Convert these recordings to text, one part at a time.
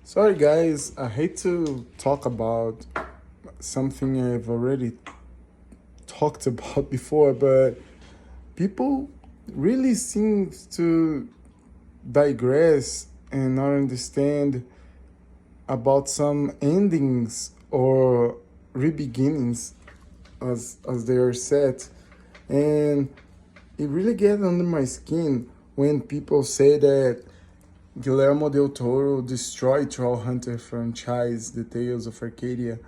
Sorry, guys, I hate to talk about something I've already talked about before, but people really seem to digress and not understand about some endings or re-beginnings as they are set. And it really gets under my skin when people say that Guillermo del Toro destroyed Trollhunter franchise, The Tales of Arcadia,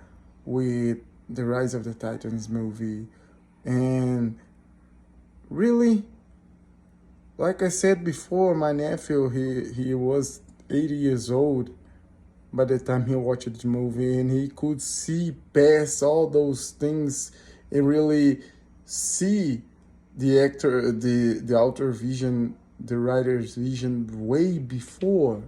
with the Rise of the Titans movie. And really, like I said before, my nephew, he was 80 years old by the time he watched the movie, and he could see past all those things and really see the author vision, the writer's vision way before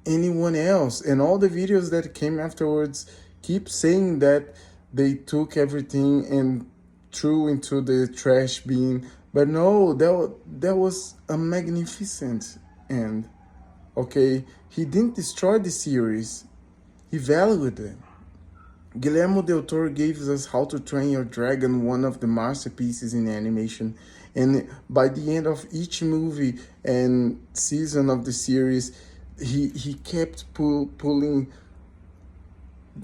anyone else. And all the videos that came afterwards keep saying that they took everything and threw into the trash bin. But no, that was a magnificent end. Okay, he didn't destroy the series, he valued it. Guillermo del Toro gave us How to Train Your Dragon, one of the masterpieces in animation. And by the end of each movie and season of the series, he kept pulling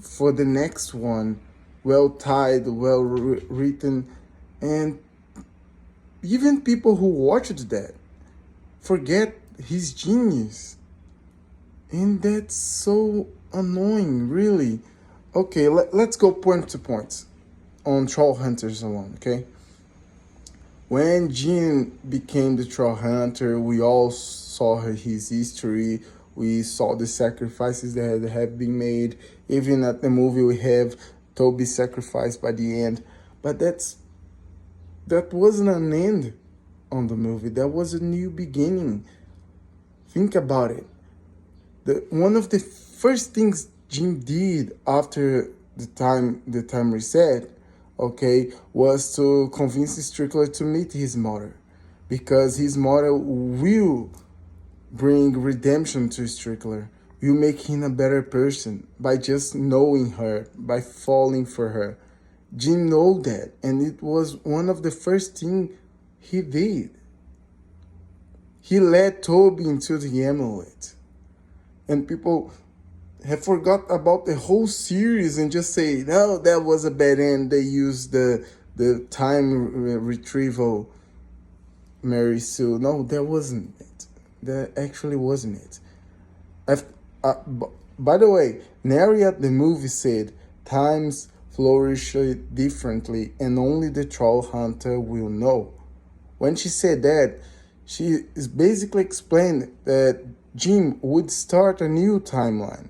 for the next one, well tied, well written. And even people who watched that forget his genius. And that's so annoying, really. Okay, let's go point to point on Trollhunters alone, okay? When Jin became the Trollhunter, we all saw his history. We saw the sacrifices that have been made. Even at the movie, we have Toby's sacrifice by the end. But that wasn't an end on the movie. That was a new beginning. Think about it. One of the first things Jim did after the time reset, okay, was to convince Strickler to meet his mother, because his mother will bring redemption to Strickler, will make him a better person by just knowing her, by falling for her. Jim knew that, and it was one of the first things he did. He led Toby into the amulet. And people have forgot about the whole series and just say, no, that was a bad end. They used the time retrieval Mary Sue. No, that wasn't it. That actually wasn't it. By the way, Neri at the movie said, times flourish differently and only the troll hunter will know. When she said that, she is basically explained that Jim would start a new timeline.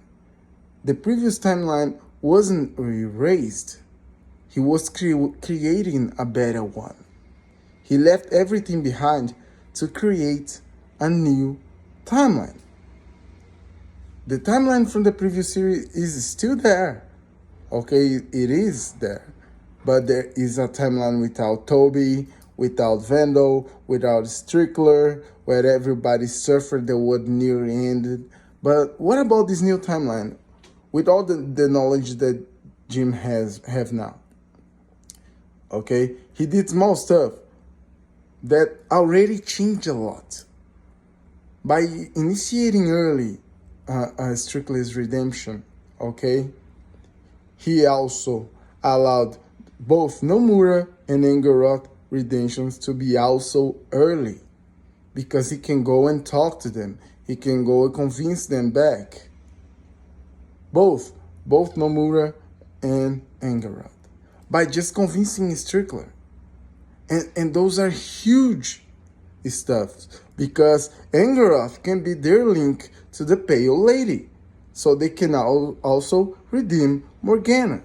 The previous timeline wasn't erased. He was creating a better one. He left everything behind to create a new timeline. The timeline from the previous series is still there. Okay, it is there. But there is a timeline without Toby, without Vandal, without Strickler, where everybody suffered the world near ended. But what about this new timeline? With all the knowledge that Jim have now. Okay? He did small stuff that already changed a lot. By initiating early Strickler's redemption, okay? He also allowed both Nomura and Engerok redemptions to be also early, because he can go and talk to them. He can go and convince them back. Both Nomura and Engerok, by just convincing Strickler. And those are huge stuff, because Engerok can be their link to the Pale Lady, so they can also redeem Morgana.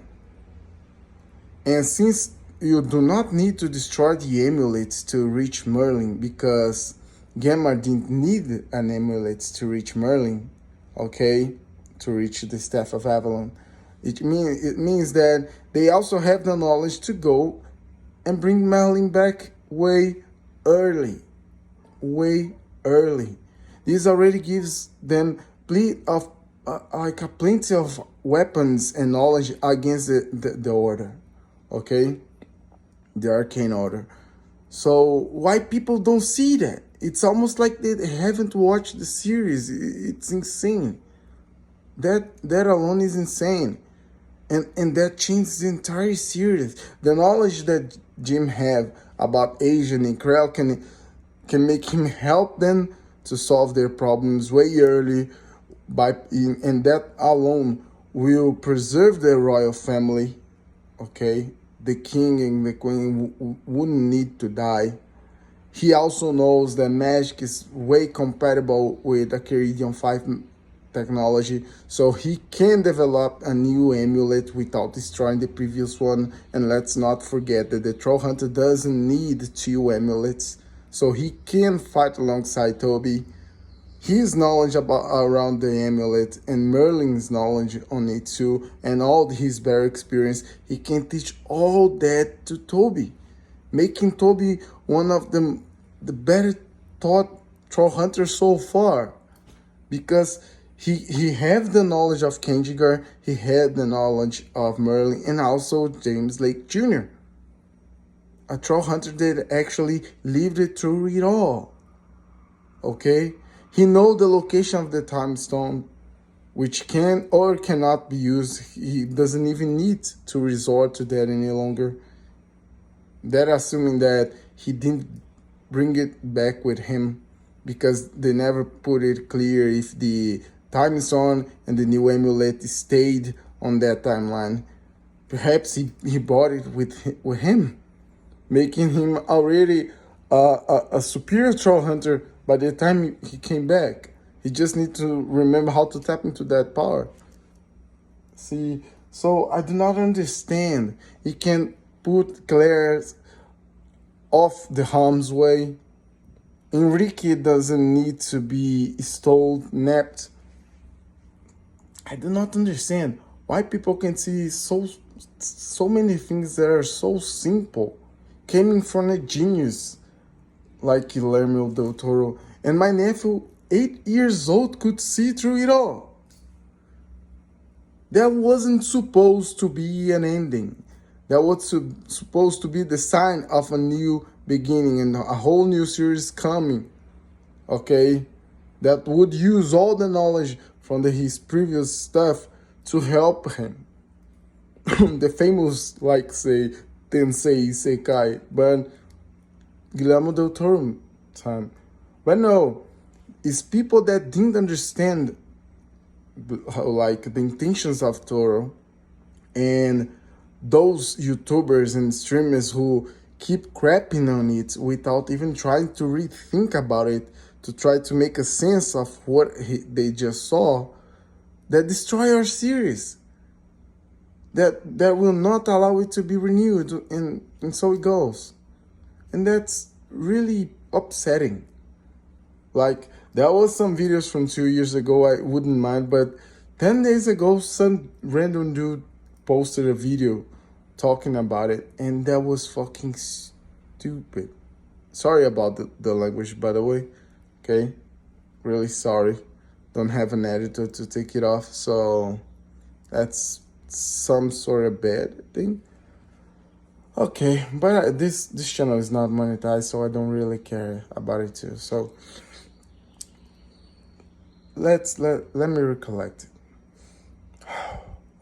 And since you do not need to destroy the amulets to reach Merlin, because Gamma didn't need an amulet to reach Merlin, okay, to reach the Staff of Avalon. It means that they also have the knowledge to go and bring Merlin back way early. This already gives them plenty of like a plenty of weapons and knowledge against the order, okay, the arcane order. So why people don't see that? It's almost like they haven't watched the series. It's insane. That alone is insane, and that changes the entire series. The knowledge that Jim have about Asian and Krell can make him help them to solve their problems way early, and that alone will preserve the royal family. Okay, the king and the queen wouldn't need to die. He also knows that magic is way compatible with the Caridian 5 technology, so he can develop a new amulet without destroying the previous one. And let's not forget that the troll hunter doesn't need 2 amulets, so he can fight alongside Toby. His knowledge around the amulet and Merlin's knowledge on it too, and all his bear experience, he can teach all that to Toby, making Toby one of the better taught troll hunters so far, because he had the knowledge of Kenjigar, he had the knowledge of Merlin, and also James Lake Jr., a troll hunter that actually lived it through it all. Okay, he knows the location of the time stone, which can or cannot be used. He doesn't even need to resort to that any longer. That assuming that he didn't bring it back with him, because they never put it clear if the time stone and the new amulet stayed on that timeline. Perhaps he brought it with him, making him already a superior troll hunter by the time he came back. He just needs to remember how to tap into that power. See, so I do not understand. He can put Claire off the harm's way. Enrique doesn't need to be stole, napped. I do not understand why people can see so many things that are so simple, coming from a genius like Guillermo del Toro. And my nephew, 8 years old, could see through it all. That wasn't supposed to be an ending. That was supposed to be the sign of a new beginning and a whole new series coming. Okay? That would use all the knowledge from his previous stuff to help him. The famous, like, say, Tensei Isekai, but Guillermo del Toro time. But no, it's people that didn't understand like the intentions of Toro, and those YouTubers and streamers who keep crapping on it without even trying to rethink about it, to try to make a sense of what they just saw, that destroy our series, that will not allow it to be renewed, and so it goes. And that's really upsetting. Like, there was some videos from 2 years ago I wouldn't mind, but 10 days ago some random dude posted a video talking about it, and that was fucking stupid. Sorry about the language, by the way. Okay? Really sorry. Don't have an editor to take it off, so that's some sort of bad thing. Okay, but this channel is not monetized, so I don't really care about it too. So let me recollect it.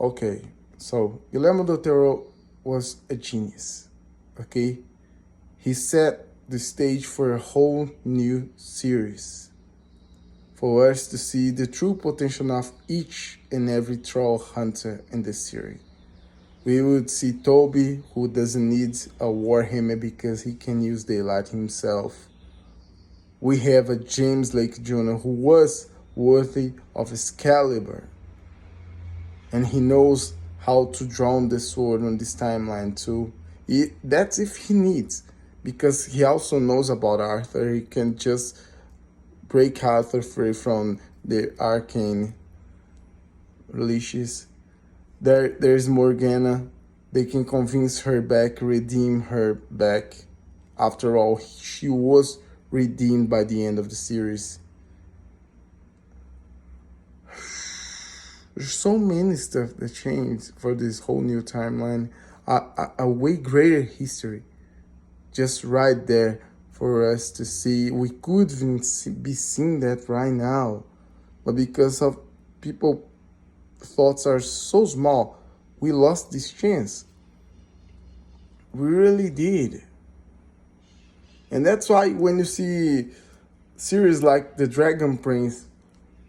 Okay, so Guillermo del Toro was a genius. Okay, he set the stage for a whole new series, for us to see the true potential of each and every troll hunter in the series. We would see Toby, who doesn't need a Warhammer because he can use daylight himself. We have a James Lake Jr. who was worthy of Excalibur, and he knows how to draw the sword on this timeline too. That's if he needs, because he also knows about Arthur. He can just break Arthur free from the arcane leashes. There's Morgana. They can convince her back, redeem her back. After all, she was redeemed by the end of the series. there's so many stuff that changed for this whole new timeline. A way greater history just right there for us to see. We could even be seeing that right now, but because of people thoughts are so small, we lost this chance. We really did. And that's why when you see series like The Dragon Prince,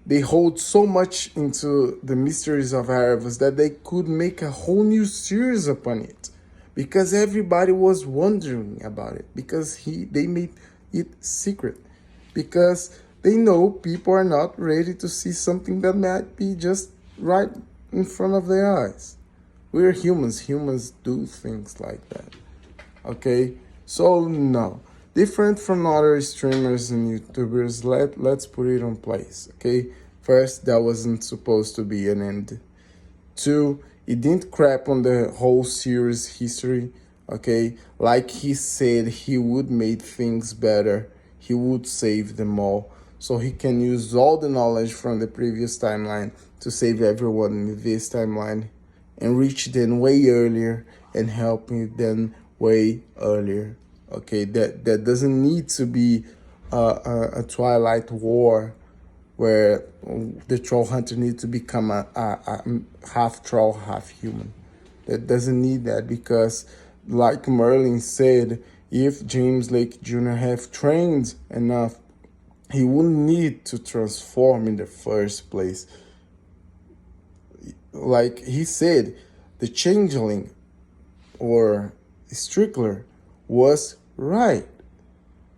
they hold so much into the mysteries of Erebus that they could make a whole new series upon it, because everybody was wondering about it, because they made it secret, because they know people are not ready to see something that might be just right in front of their eyes. We're humans. Humans do things like that. Okay? So, no. Different from other streamers and YouTubers, let's put it on place. Okay? First, that wasn't supposed to be an end. Two, it didn't crap on the whole series history. Okay? Like he said, he would make things better. He would save them all, so he can use all the knowledge from the previous timeline to save everyone in this timeline and reach them way earlier and helping them way earlier. Okay, that doesn't need to be a Twilight War where the troll hunter needs to become a half troll, half human. That doesn't need that, because like Merlin said, if James Lake Jr. have trained enough, he wouldn't need to transform in the first place. Like he said, the changeling or Strickler was right.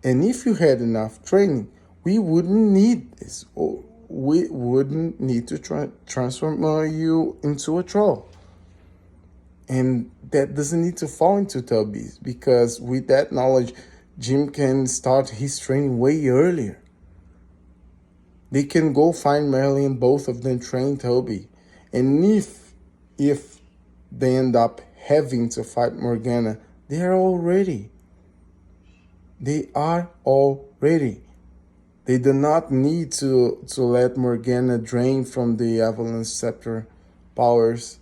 And if you had enough training, we wouldn't need this. We wouldn't need to transform you into a troll. And that doesn't need to fall into Toby's, because with that knowledge, Jim can start his training way earlier. They can go find Merlin, both of them train Toby. And if they end up having to fight Morgana, they are all ready. They are all ready. They do not need to let Morgana drain from the Avalanche Scepter powers,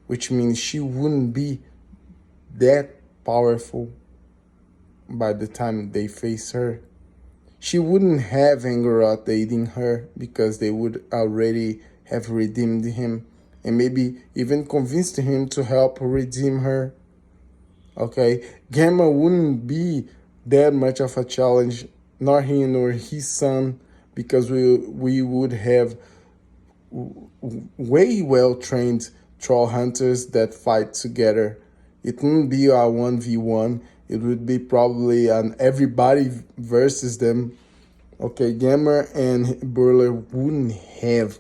which means she wouldn't be that powerful by the time they face her. She wouldn't have Angeroth aiding her, because they would already have redeemed him and maybe even convinced him to help redeem her. Okay, Gamma wouldn't be that much of a challenge, nor he nor his son, because we would have way well-trained troll hunters that fight together. It wouldn't be a 1v1. It would be probably an everybody versus them. Okay, Gamma and Burler wouldn't have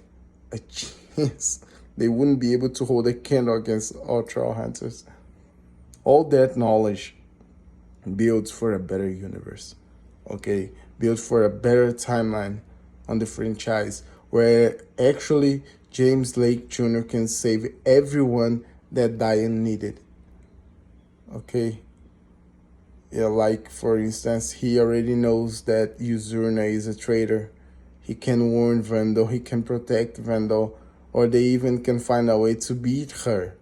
a chance. They wouldn't be able to hold a candle against all troll hunters. All that knowledge builds for a better universe. Okay, builds for a better timeline on the franchise, where actually James Lake Jr. can save everyone that Diane needed. Okay. Yeah, like for instance, he already knows that Uzurna is a traitor. He can warn Vandal, he can protect Vandal, or they even can find a way to beat her.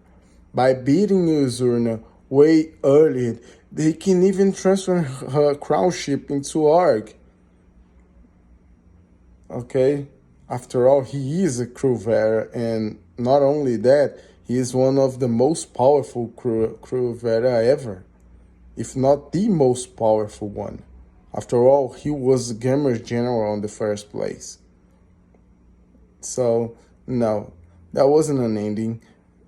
By beating Uzurna way earlier, they can even transfer her crown ship into Arg. Okay? After all, he is a crew Vera, and not only that, he is one of the most powerful crew Vera ever, if not the most powerful one. After all, he was Gamma's general in the first place. So, no, that wasn't an ending.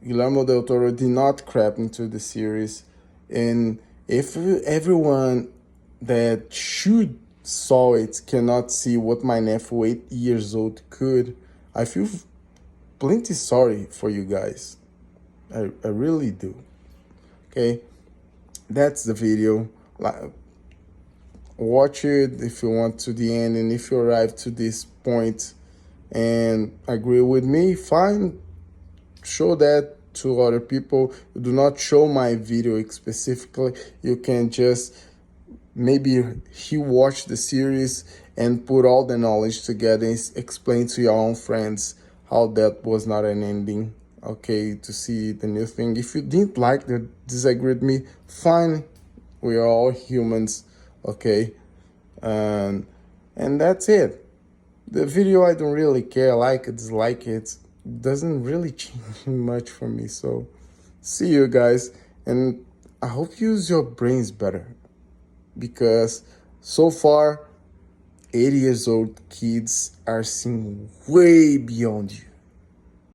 Guillermo del Toro did not crap into the series. And if everyone that should saw it cannot see what my nephew 8 years old could, I feel plenty sorry for you guys. I really do. Okay, that's the video. Watch it if you want to the end, and if you arrive to this point and agree with me, fine, show that to other people. Do not show my video specifically. You can just maybe he watched the series and put all the knowledge together and explain to your own friends how that was not an ending. Okay, to see the new thing. If you didn't like the disagree with me, fine. We are all humans, okay? And that's it. The video, I don't really care, like it, dislike it, doesn't really change much for me. So see you guys, and I hope you use your brains better, because so far 80 years old kids are seeing way beyond you.